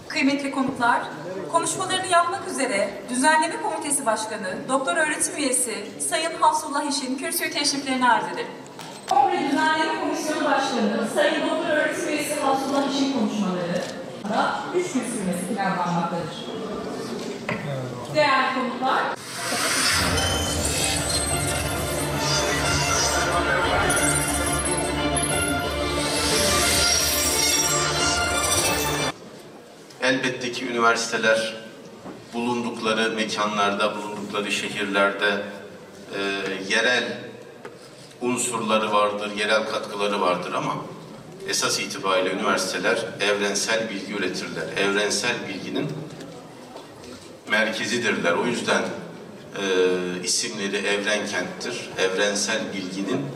Kıymetli konuklar, konuşmalarını yapmak üzere Düzenleme Komitesi Başkanı, Doktor Öğretim Üyesi Sayın Hafsullah İş'in kürsüyü teşriflerini arz ederim. Kongre Düzenleme Komisyonu Başkanı Sayın Doktor Öğretim Üyesi Hafsullah İş'in konuşmaları da 3 gün sürmesi planlanmaktadır. Değerli konuklar, elbette ki üniversiteler bulundukları mekanlarda, bulundukları şehirlerde yerel unsurları vardır, yerel katkıları vardır ama esas itibariyle üniversiteler evrensel bilgi üretirler. Evrensel bilginin merkezidirler. O yüzden isimleri Evrenkent'tir. Evrensel bilginin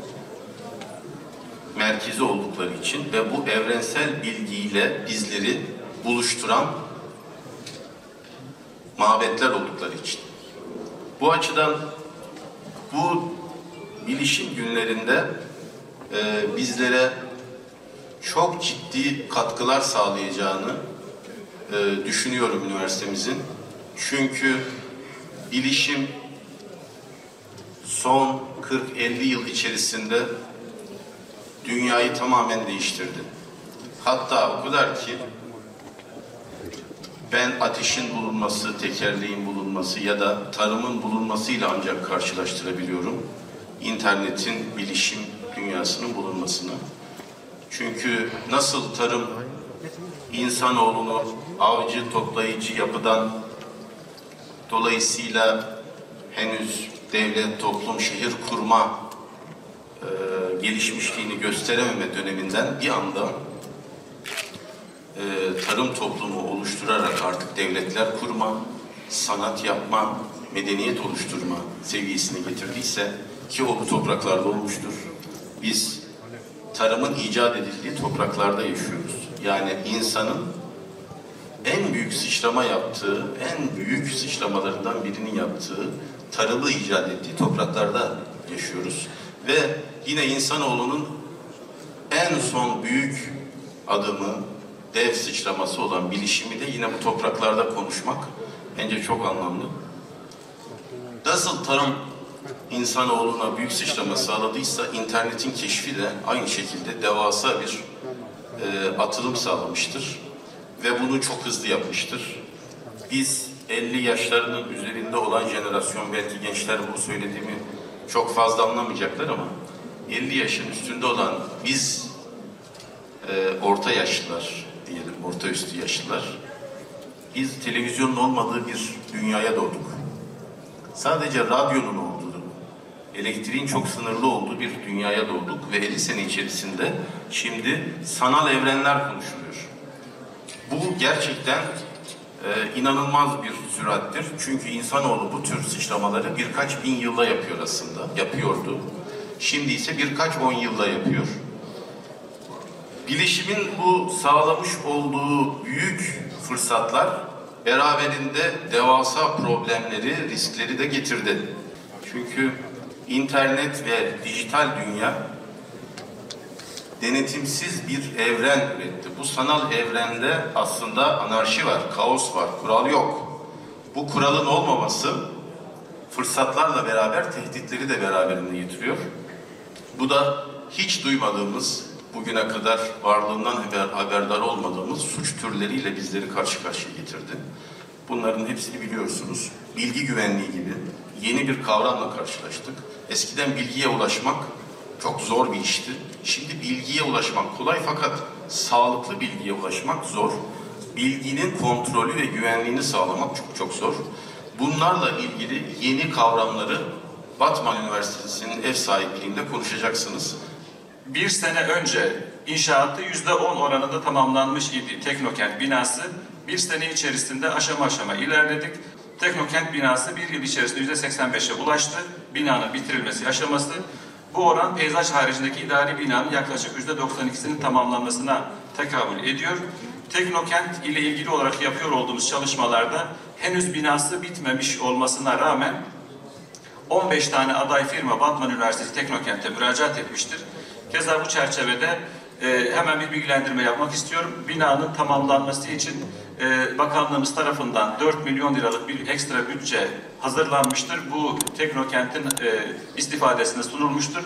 merkezi oldukları için ve bu evrensel bilgiyle bizleri buluşturan mabetler oldukları için. Bu açıdan bu bilişim günlerinde bizlere çok ciddi katkılar sağlayacağını düşünüyorum üniversitemizin. Çünkü bilişim son 40-50 yıl içerisinde dünyayı tamamen değiştirdi. Hatta o kadar ki ben ateşin bulunması, tekerleğin bulunması ya da tarımın bulunmasıyla ancak karşılaştırabiliyorum İnternetin, bilişim dünyasının bulunmasını. Çünkü nasıl tarım insanoğlunu avcı, toplayıcı yapıdan dolayısıyla henüz devlet, toplum, şehir kurma gelişmişliğini gösterememe döneminden bir anda tarım toplumu oluşturarak artık devletler kurma, sanat yapma, medeniyet oluşturma seviyesine getirdiyse ki o bu topraklarda olmuştur. Biz tarımın icat edildiği topraklarda yaşıyoruz. Yani insanın en büyük sıçrama yaptığı, en büyük sıçramalarından birini yaptığı, tarımı icat ettiği topraklarda yaşıyoruz. Ve yine insanoğlunun en son büyük adımı, dev sıçraması olan bilişimi de yine bu topraklarda konuşmak bence çok anlamlı. Nasıl tarım insanoğluna büyük sıçrama sağladıysa internetin keşfi de aynı şekilde devasa bir atılım sağlamıştır. Ve bunu çok hızlı yapmıştır. Biz 50 yaşlarının üzerinde olan jenerasyon, belki gençler bu söylediğimi çok fazla anlamayacaklar ama 50 yaşın üstünde olan biz orta yaşlılar diyelim, orta üstü yaşlılar, biz televizyonun olmadığı bir dünyaya doğduk. Sadece radyonun olduğu, elektriğin çok sınırlı olduğu bir dünyaya doğduk ve 50 sene içerisinde şimdi sanal evrenler konuşuluyor. Bu gerçekten inanılmaz bir sürattir. Çünkü insanoğlu bu tür sıçramaları birkaç bin yılda yapıyor aslında, yapıyordu. Şimdi ise birkaç 10 yılda yapıyor. Bilişimin bu sağlamış olduğu büyük fırsatlar beraberinde devasa problemleri, riskleri de getirdi. Çünkü internet ve dijital dünya denetimsiz bir evren üretti. Bu sanal evrende aslında anarşi var, kaos var, kural yok. Bu kuralın olmaması fırsatlarla beraber tehditleri de beraberinde getiriyor. Bu da hiç duymadığımız, bugüne kadar varlığından haberdar olmadığımız suç türleriyle bizleri karşı karşıya getirdi. Bunların hepsini biliyorsunuz. Bilgi güvenliği gibi yeni bir kavramla karşılaştık. Eskiden bilgiye ulaşmak çok zor bir işti. Şimdi bilgiye ulaşmak kolay fakat sağlıklı bilgiye ulaşmak zor. Bilginin kontrolü ve güvenliğini sağlamak çok çok zor. Bunlarla ilgili yeni kavramları Batman Üniversitesi'nin ev sahipliğinde konuşacaksınız. Bir sene önce inşaatı %10 oranında tamamlanmış idi Teknokent binası. Bir sene içerisinde aşama aşama ilerledik. Teknokent binası bir yıl içerisinde %85'e ulaştı. Binanın bitirilmesi aşaması. Bu oran peyzaj haricindeki idari binanın yaklaşık %92'sinin tamamlanmasına tekabül ediyor. Teknokent ile ilgili olarak yapıyor olduğumuz çalışmalarda henüz binası bitmemiş olmasına rağmen 15 tane aday firma Batman Üniversitesi Teknokent'e müracaat etmiştir. Keza bu çerçevede hemen bir bilgilendirme yapmak istiyorum. Binanın tamamlanması için bakanlığımız tarafından 4 milyon liralık bir ekstra bütçe hazırlanmıştır. Bu Teknokent'in istifadesine sunulmuştur.